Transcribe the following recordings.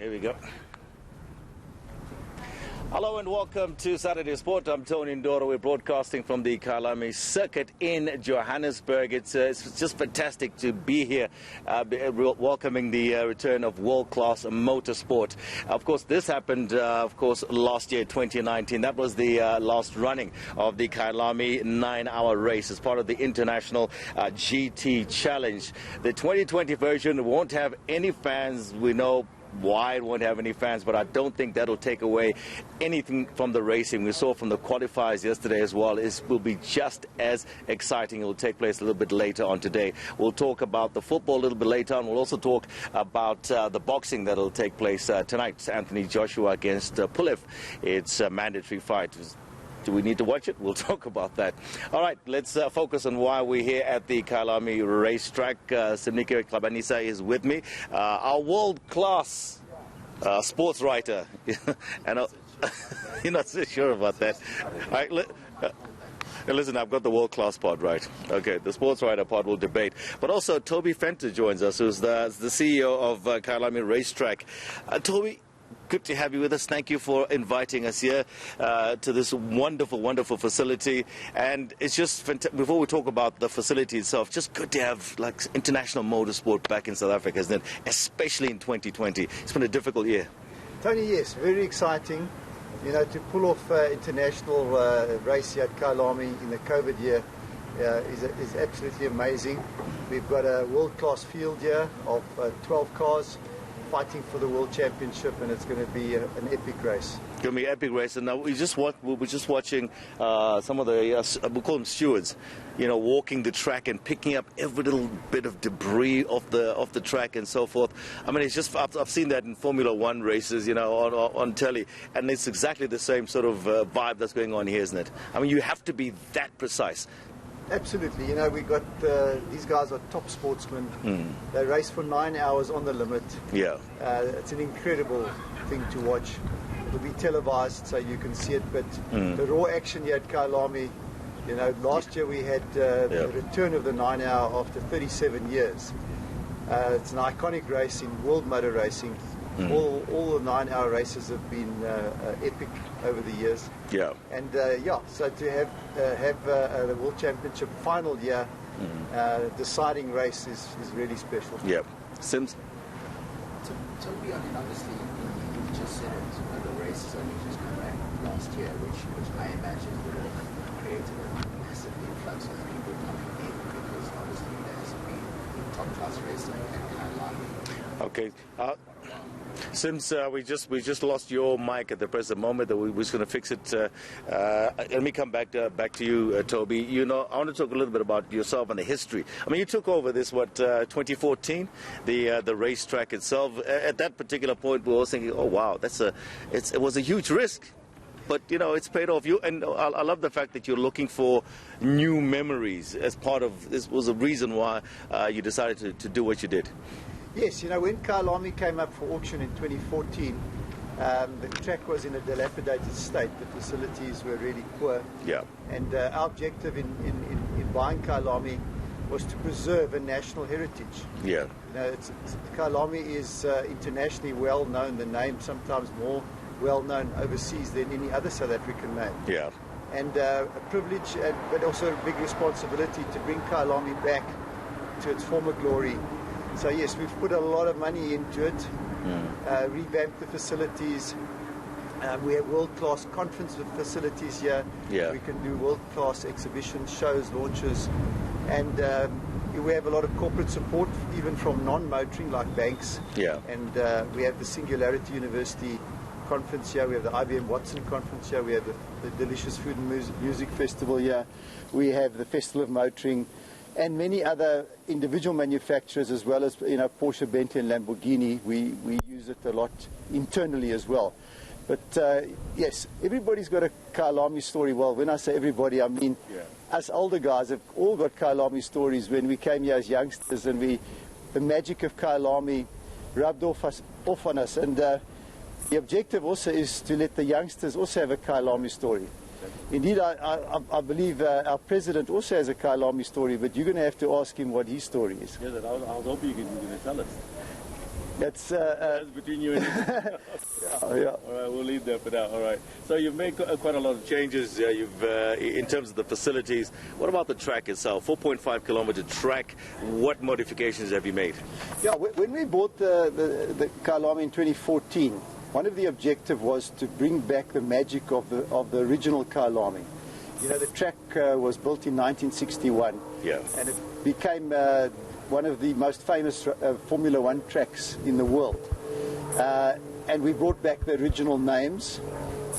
Here we go. Hello and welcome to Saturday Sport. I'm Tony Ndoro. We're broadcasting from the Kyalami circuit in Johannesburg. It's just fantastic to be here, welcoming the return of world-class motorsport. Of course, this happened, last year, 2019. That was the last running of the Kyalami 9-hour race as part of the International GT Challenge. The 2020 version won't have any fans. We know why it won't have any fans, but I don't think that'll take away anything from the racing. We saw from the qualifiers yesterday as well. It will be just as exciting. It will take place a little bit later on today. We'll talk about the football a little bit later on. We'll also talk about the boxing that will take place tonight. Anthony Joshua against Pulev. It's a mandatory fight. Do we need to watch it? We'll talk about that. All right, let's focus on why we're here at the Kyalami Racetrack. Simnike Klabanisa is with me, our world-class sports writer. And you're not so sure about that. All right, listen, I've got the world-class part right. Okay, the sports writer part will debate. But also, Toby Fenter joins us, who's the CEO of Kyalami Racetrack. Toby, good to have you with us. Thank you for inviting us here to this wonderful, wonderful facility. And it's just fantastic. Before we talk about the facility itself, just good to have like international motorsport back in South Africa, isn't it? Especially in 2020. It's been a difficult year. Tony, yes, very exciting. You know, to pull off international race here at Kyalami in the COVID year is absolutely amazing. We've got a world-class field here of 12 cars fighting for the World Championship, and it's going to be an epic race. It's going to be an epic race, and now we're just watching some of the, we call them stewards, you know, walking the track and picking up every little bit of debris off the track and so forth. I mean, it's just, I've seen that in Formula One races, you know, on telly, and it's exactly the same sort of vibe that's going on here, isn't it? I mean, you have to be that precise. Absolutely. You know, we got these guys are top sportsmen. They race for 9 hours on the limit. Yeah. It's an incredible thing to watch. It'll be televised so you can see it, but the raw action here at Kyalami, you know, last year we had the return of the 9-hour after 37 years. It's an iconic race in world motor racing. All the 9-hour races have been epic over the years. Yeah. And so to have the World Championship final year deciding race is really special. Yeah. Sims? Toby, I mean, obviously, you just said it, the race has only just come back last year, which I imagine would have created a massive influx of people coming in, because obviously there hasn't been top-class racing at Kyalami. Okay. Sims, we just lost your mic at the present moment. That we're just going to fix it. Let me come back to you, Toby. You know, I want to talk a little bit about yourself and the history. I mean, you took over this 2014, the racetrack itself. At that particular point, we were thinking, oh wow, it was a huge risk. But, you know, it's paid off. And I love the fact that you're looking for new memories as part of this. Was a reason why you decided to do what you did. Yes, you know, when Kyalami came up for auction in 2014, the track was in a dilapidated state. The facilities were really poor. Yeah. And our objective in buying Kyalami was to preserve a national heritage. Yeah. You know, Kyalami is internationally well known. The name sometimes more well known overseas than any other South African name. Yeah. And a privilege, but also a big responsibility to bring Kyalami back to its former glory. So yes, we've put a lot of money into it, revamped the facilities. We have world-class conference facilities here. Yeah. We can do world-class exhibitions, shows, launches, and we have a lot of corporate support, even from non-motoring like banks. Yeah. And we have the Singularity University conference here. We have the IBM Watson conference here. We have the Delicious Food and Music Festival here. We have the Festival of Motoring, and many other individual manufacturers, as well as, you know, Porsche, Bentley and Lamborghini. We use it a lot internally as well. But yes, everybody's got a Kyalami story. Well, when I say everybody, I mean us older guys have all got Kyalami stories when we came here as youngsters, and the magic of Kyalami rubbed off on us. And the objective also is to let the youngsters also have a Kyalami story. Indeed, I believe our president also has a Kyalami story, but you're going to have to ask him what his story is. Yeah, I was hoping you were going to tell us. It's That's between you and yeah. All right, we'll leave that for now. All right. So you've made quite a lot of changes. In terms of the facilities. What about the track itself? 4.5 kilometer track. What modifications have you made? Yeah, when we bought the Kyalami in 2014, one of the objectives was to bring back the magic of the original Kyalami. You know, the track was built in 1961, and it became one of the most famous Formula One tracks in the world. And we brought back the original names.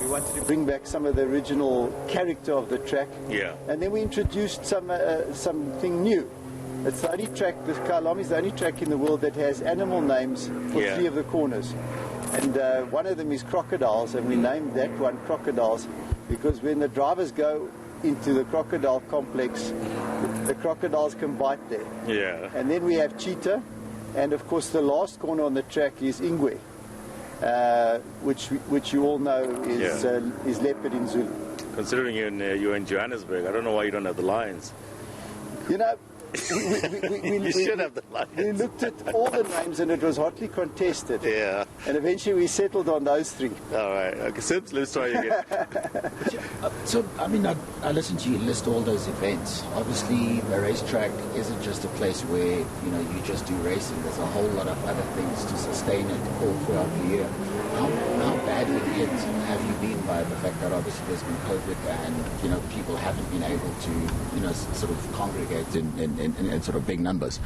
We wanted to bring back some of the original character of the track. Yeah. And then we introduced something new. It's the only track, the Kyalami is the only track in the world that has animal names for 3 of the corners. And one of them is crocodiles, and we named that one Crocodiles because when the drivers go into the crocodile complex, the crocodiles can bite there. Yeah. And then we have cheetah, and of course the last corner on the track is ingwe, which you all know is leopard in Zulu. Considering you're in Johannesburg, I don't know why you don't have the lions. You know, you should have the lions. We looked at all the names and it was hotly contested. Yeah. And eventually we settled on those 3. All right. Okay, Sims, let's try again. So, I mean, I listened to you list all those events. Obviously, the racetrack isn't just a place where, you know, you just do racing. There's a whole lot of other things to sustain it all throughout the year. How badly hit have you been by the fact that obviously there's been COVID and, you know, people haven't been able to, you know, sort of congregate in sort of big numbers?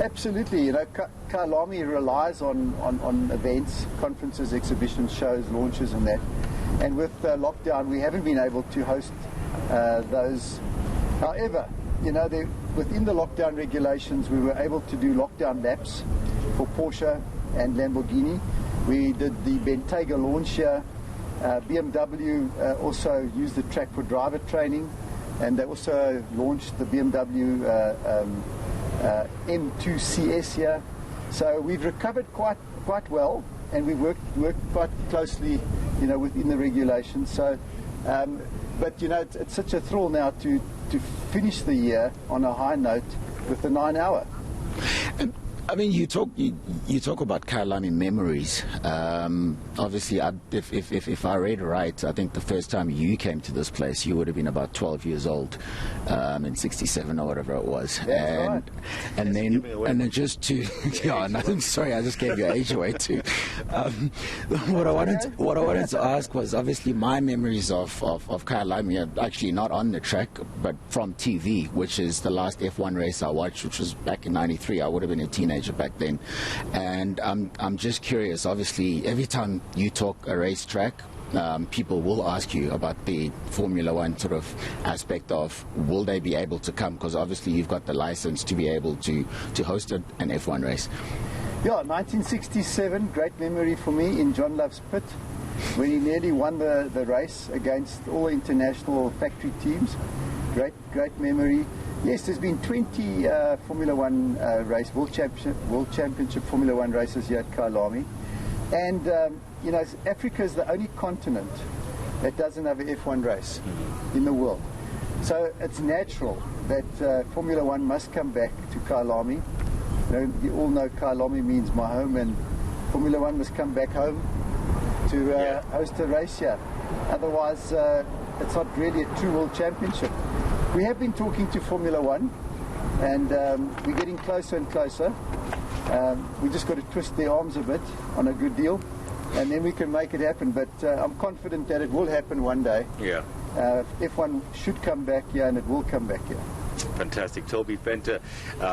Absolutely. You know, Kyalami relies on events, conferences, exhibitions, shows, launches and that. And with lockdown, we haven't been able to host those. However, you know, within the lockdown regulations, we were able to do lockdown laps for Porsche and Lamborghini. We did the Bentayga launch here. BMW also used the track for driver training, and they also launched the BMW M2CS here. So we've recovered quite well, and we worked quite closely, you know, within the regulations. So, but you know, it's such a thrill now to finish the year on a high note with the 9-hour. I mean, you talk about Kyalami memories. Obviously, if I read right, I think the first time you came to this place, you would have been about 12 years old, in '67 or whatever it was. That's right. And then just to I'm sorry, I just gave your age away too. What I wanted to ask was, obviously my memories of Kyalami are actually not on the track, but from TV, which is the last F1 race I watched, which was back in '93. I would have been a teenager back then, and I'm just curious. Obviously, every time you talk a racetrack, people will ask you about the Formula One sort of aspect of will they be able to come, because obviously you've got the license to be able to host an F1 race. Yeah, 1967, great memory for me in John Love's pit when he nearly won the race against all international factory teams. Great memory. Yes, there's been 20 Formula One World Championship Formula One races here at Kyalami. And, you know, Africa is the only continent that doesn't have an F1 race in the world. So it's natural that Formula One must come back to Kyalami. You know, you all know Kyalami means my home, and Formula One must come back home to host a race here. Otherwise, it's not really a true World Championship. We have been talking to Formula One, and we're getting closer and closer. We just got to twist their arms a bit on a good deal, and then we can make it happen. But I'm confident that it will happen one day. Yeah. F1 should come back here, and it will come back here. Fantastic. Toby Venter,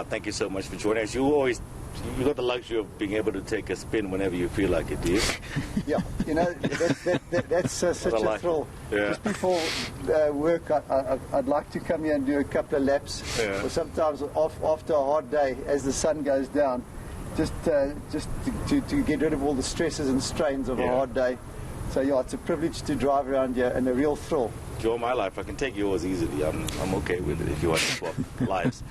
thank you so much for joining us. You got the luxury of being able to take a spin whenever you feel like it, do you? Yeah, you know, that's such a thrill. Yeah. Just before work, I'd like to come here and do a couple of laps, or sometimes after a hard day as the sun goes down, just to get rid of all the stresses and strains of a hard day. So yeah, it's a privilege to drive around here and a real thrill. Joe, my life, I can take yours easily. I'm okay with it if you want to swap lives.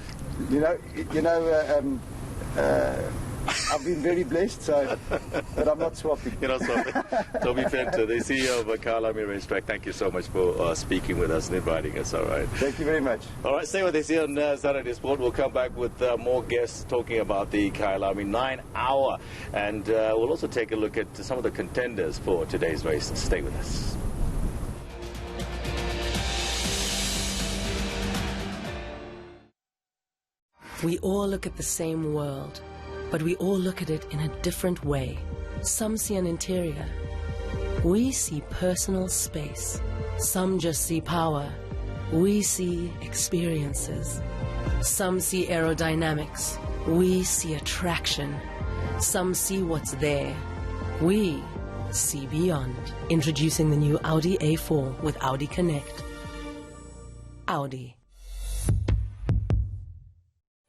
I've been very blessed, but I'm not swapping. You're not swapping. Toby Fenter, the CEO of Kyalami Racetrack, thank you so much for speaking with us and inviting us. All right. Thank you very much. All right, stay with us here on Saturday Sport. We'll come back with more guests talking about the Kyalami 9-hour, and we'll also take a look at some of the contenders for today's race. Stay with us. We all look at the same world, but we all look at it in a different way. Some see an interior. We see personal space. Some just see power. We see experiences. Some see aerodynamics. We see attraction. Some see what's there. We see beyond. Introducing the new Audi A4 with Audi Connect. Audi.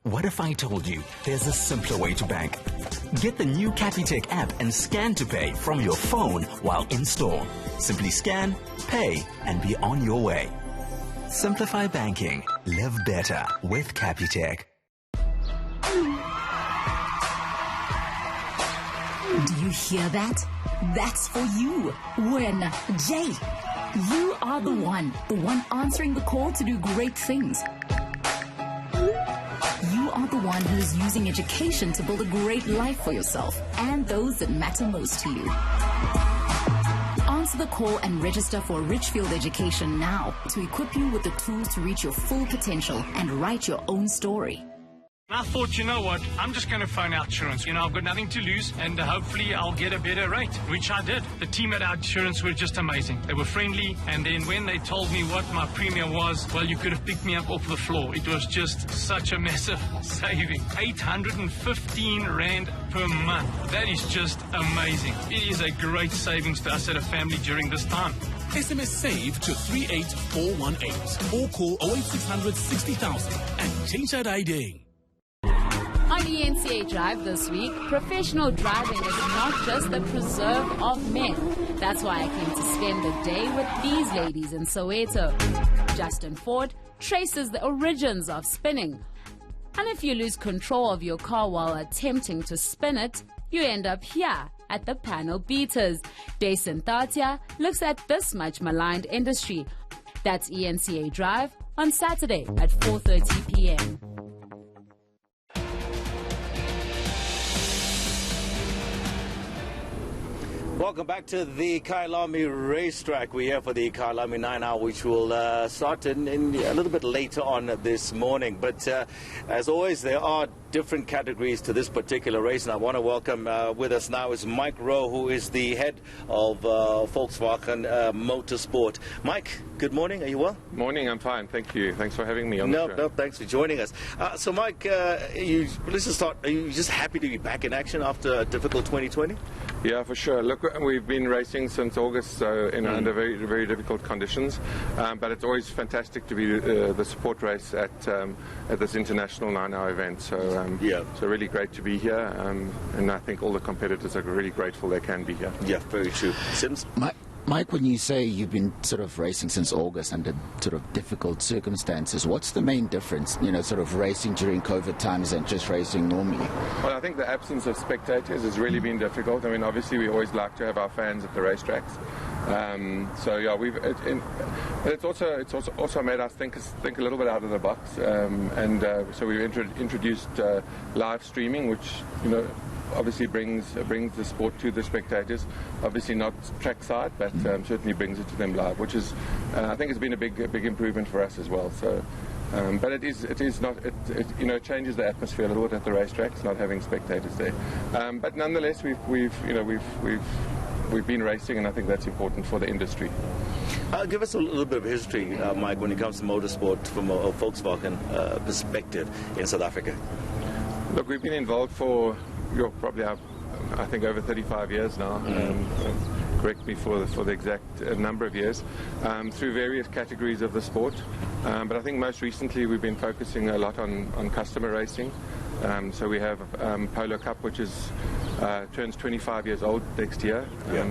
What if I told you there's a simpler way to bank? Get the new Capitec app and scan to pay from your phone while in store. Simply scan, pay, and be on your way. Simplify banking. Live better with Capitec. Do you hear that? That's for you. Win. Jay. You are the one answering the call to do great things. You are the one who is using education to build a great life for yourself and those that matter most to you. Answer the call and register for Richfield Education now to equip you with the tools to reach your full potential and write your own story. I thought, you know what, I'm just going to phone Outsurance. You know, I've got nothing to lose, and hopefully I'll get a better rate, which I did. The team at Outsurance were just amazing. They were friendly, and then when they told me what my premium was, well, you could have picked me up off the floor. It was just such a massive saving. 815 Rand per month. That is just amazing. It is a great savings to us as a family during this time. SMS SAVE to 38418 or call 08600 60,000 and change that ID. On ENCA Drive this week, professional driving is not just the preserve of men. That's why I came to spend the day with these ladies in Soweto. Justin Ford traces the origins of spinning. And if you lose control of your car while attempting to spin it, you end up here at the panel beaters. Dason Tatia looks at this much maligned industry. That's ENCA Drive on Saturday at 4:30 p.m. Welcome back to the Kyalami Racetrack. We're here for the Kyalami 9-hour, which will start in a little bit later on this morning. But as always, there are different categories to this particular race, and I want to welcome with us now is Mike Rowe, who is the head of Volkswagen Motorsport. Mike, good morning. Are you well? Morning, I'm fine. Thank you. Thanks for having me on the show. No, thanks for joining us. So, Mike, let's just start. Are you just happy to be back in action after a difficult 2020? Yeah, for sure. Look, we've been racing since August, so under very, very difficult conditions. But it's always fantastic to be the support race at this international 9-hour event. So, so really great to be here, and I think all the competitors are really grateful they can be here. Yeah, very true. Sims? Mike, when you say you've been sort of racing since August under sort of difficult circumstances, what's the main difference, sort of racing during COVID times and just racing normally? Well, I think the absence of spectators has really been difficult. I mean, obviously we always like to have our fans at the racetracks. So yeah, it's also made us think a little bit out of the box, so we've introduced live streaming, which obviously brings the sport to the spectators. Obviously not trackside, but certainly brings it to them live, which is I think it's been a big improvement for us as well. So. But it changes the atmosphere a little bit at the racetracks, not having spectators there. But nonetheless, we've been racing, and I think that's important for the industry. Give us a little bit of history, Mike, when it comes to motorsport from a Volkswagen perspective in South Africa. Look, we've been involved for probably I think over 35 years now. Correct me for the exact number of years, through various categories of the sport. But I think most recently we've been focusing a lot on customer racing. So we have Polo Cup, which turns 25 years old next year.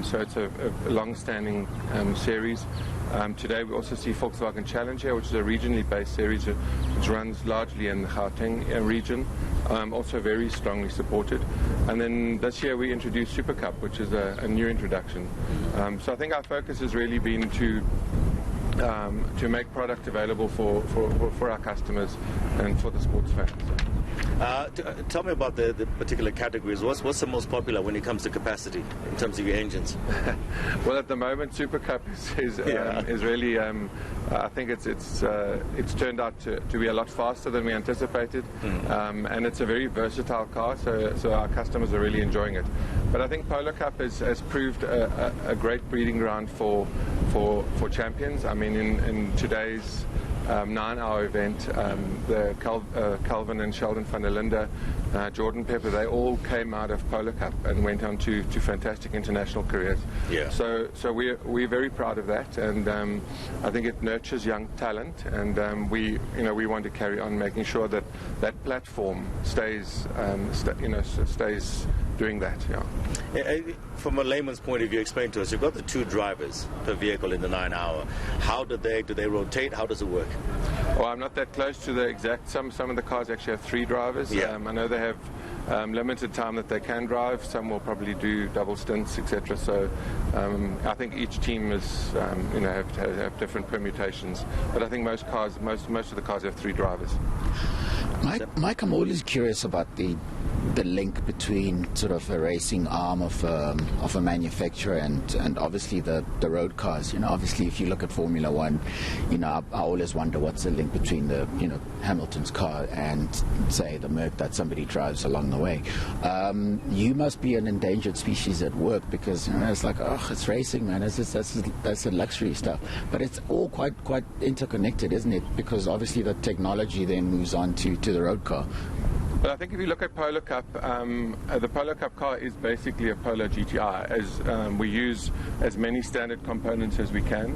So it's a long-standing series. Today we also see Volkswagen Challenge here, which is a regionally based series which runs largely in the Gauteng region. also very strongly supported. And then this year we introduced Super Cup, which is a new introduction. So I think our focus has really been to make product available for our customers and for the sports fans. Tell me about the particular categories. What's the most popular when it comes to capacity in terms of your engines? Well, at the moment, Super Cup is really. I think it's turned out to be a lot faster than we anticipated, and it's a very versatile car. So our customers are really enjoying it. But I think Polo Cup has proved a great breeding ground for champions. I mean, in today's 9-hour event, the Calvin and Sheldon van der Linde, Jordan Pepper, they all came out of Polo Cup and went on to fantastic international careers. Yeah. So we're very proud of that, and I think it nurtures young talent, and we want to carry on making sure that platform stays stays doing that. Yeah. From a layman's point of view, explain to us. You've got the 2 drivers per vehicle in the 9-hour. How do they rotate? How does it work? Well, I'm not that close to the exact. Some of the cars actually have 3 drivers. Yeah. I know they have limited time that they can drive. Some will probably do double stints, etc. So I think each team is have different permutations. But I think most of the cars have 3 drivers. Mike, I'm always curious about the link between sort of a racing arm of a manufacturer and obviously the road cars. Obviously if you look at Formula One, I always wonder what's the link between the Hamilton's car and say the Merc that somebody drives along the way. You must be an endangered species at work, because it's like, it's racing, man. That's the luxury stuff. But it's all quite interconnected, isn't it? Because obviously the technology then moves on to the road car. But I think if you look at Polo Cup, the Polo Cup car is basically a Polo GTI. As we use as many standard components as we can,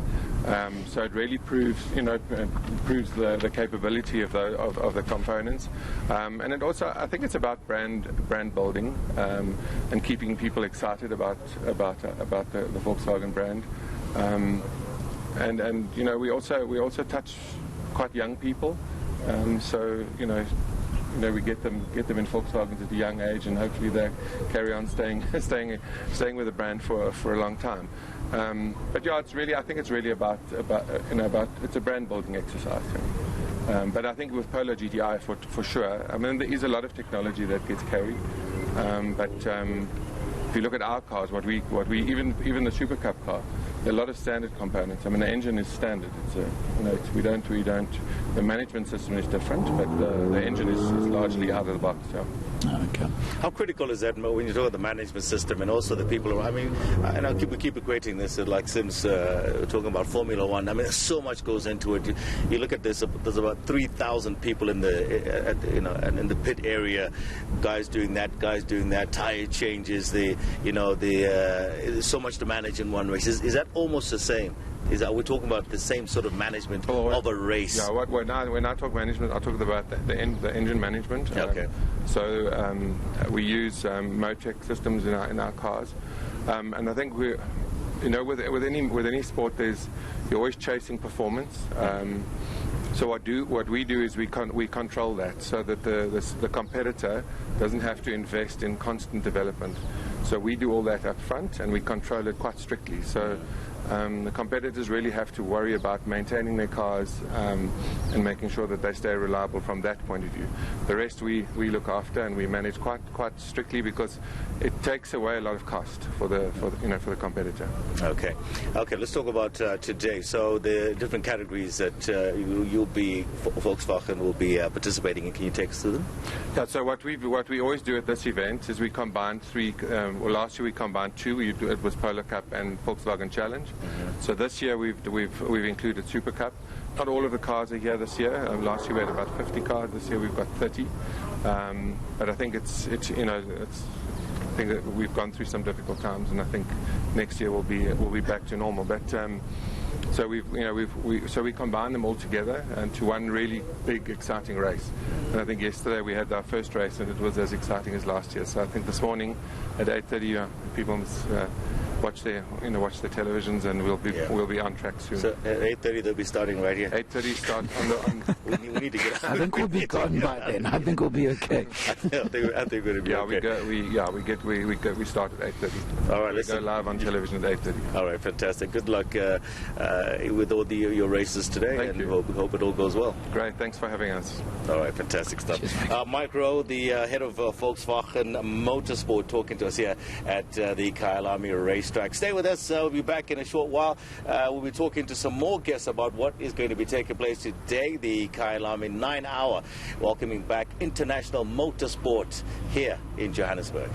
so it really proves the capability of the components, and it also, I think it's about brand building and keeping people excited about the Volkswagen brand, and we also touch quite young people, so we get them in Volkswagen at a young age, and hopefully they carry on staying with the brand for a long time. But yeah, I think it's really about it's a brand building exercise. But I think with Polo GTI for sure, I mean, there is a lot of technology that gets carried. But if you look at our cars, what we even the Super Cup car, there are a lot of standard components. I mean, the engine is standard. We don't. The management system is different, but the engine is largely out of the box. Yeah. Okay. How critical is that when you talk about the management system and also the people around? I mean, we keep equating this like since talking about Formula One. I mean, there's so much goes into it. You look at this. There's about 3,000 people in the pit area. Guys doing that. Tire changes. There's so much to manage in one race. Is that almost the same? Are we talking about the same sort of management of a race? Yeah, when I talk management, I talk about the engine management. Okay. So we use Motec systems in our cars, and I think with any sport, you're always chasing performance. So what we do is we control that, so that the competitor doesn't have to invest in constant development. So we do all that up front, and we control it quite strictly. So the competitors really have to worry about maintaining their cars and making sure that they stay reliable from that point of view. The rest we look after, and we manage quite strictly, because it takes away a lot of cost for the competitor. Okay. Let's talk about today. So the different categories that Volkswagen will be participating in. Can you take us through them? Yeah. So what we always do at this event is we combine 3. Last year we combined 2. It was Polo Cup and Volkswagen Challenge. Mm-hmm. So this year we've included Super Cup. Not all of the cars are here this year. Last year we had about 50 cars. This year we've got 30. But I think I think that we've gone through some difficult times, and I think next year we'll be back to normal. But so we combine them all together into one really big, exciting race. And I think yesterday we had our first race, and it was as exciting as last year. So I think this morning at 8:30, people watch their televisions, and we'll be on track soon. So at 8:30 they'll be starting right here. 8:30 start on the. We need to get. I think we'll be gone by then. I think we'll be okay. I think we're going to be okay. We start at 8:30. All right, we go live on television at 8:30. All right, fantastic. Good luck with all your races today. Thank and you. Hope it all goes well. Great, thanks for having us. All right, fantastic stuff. Mike Rowe, the head of Volkswagen Motorsport, talking to us here at the Kyalami Racetrack. Stay with us. We'll be back in a short while. We'll be talking to some more guests about what is going to be taking place today, the Kyalami 9-hour, welcoming back international motorsport here in Johannesburg.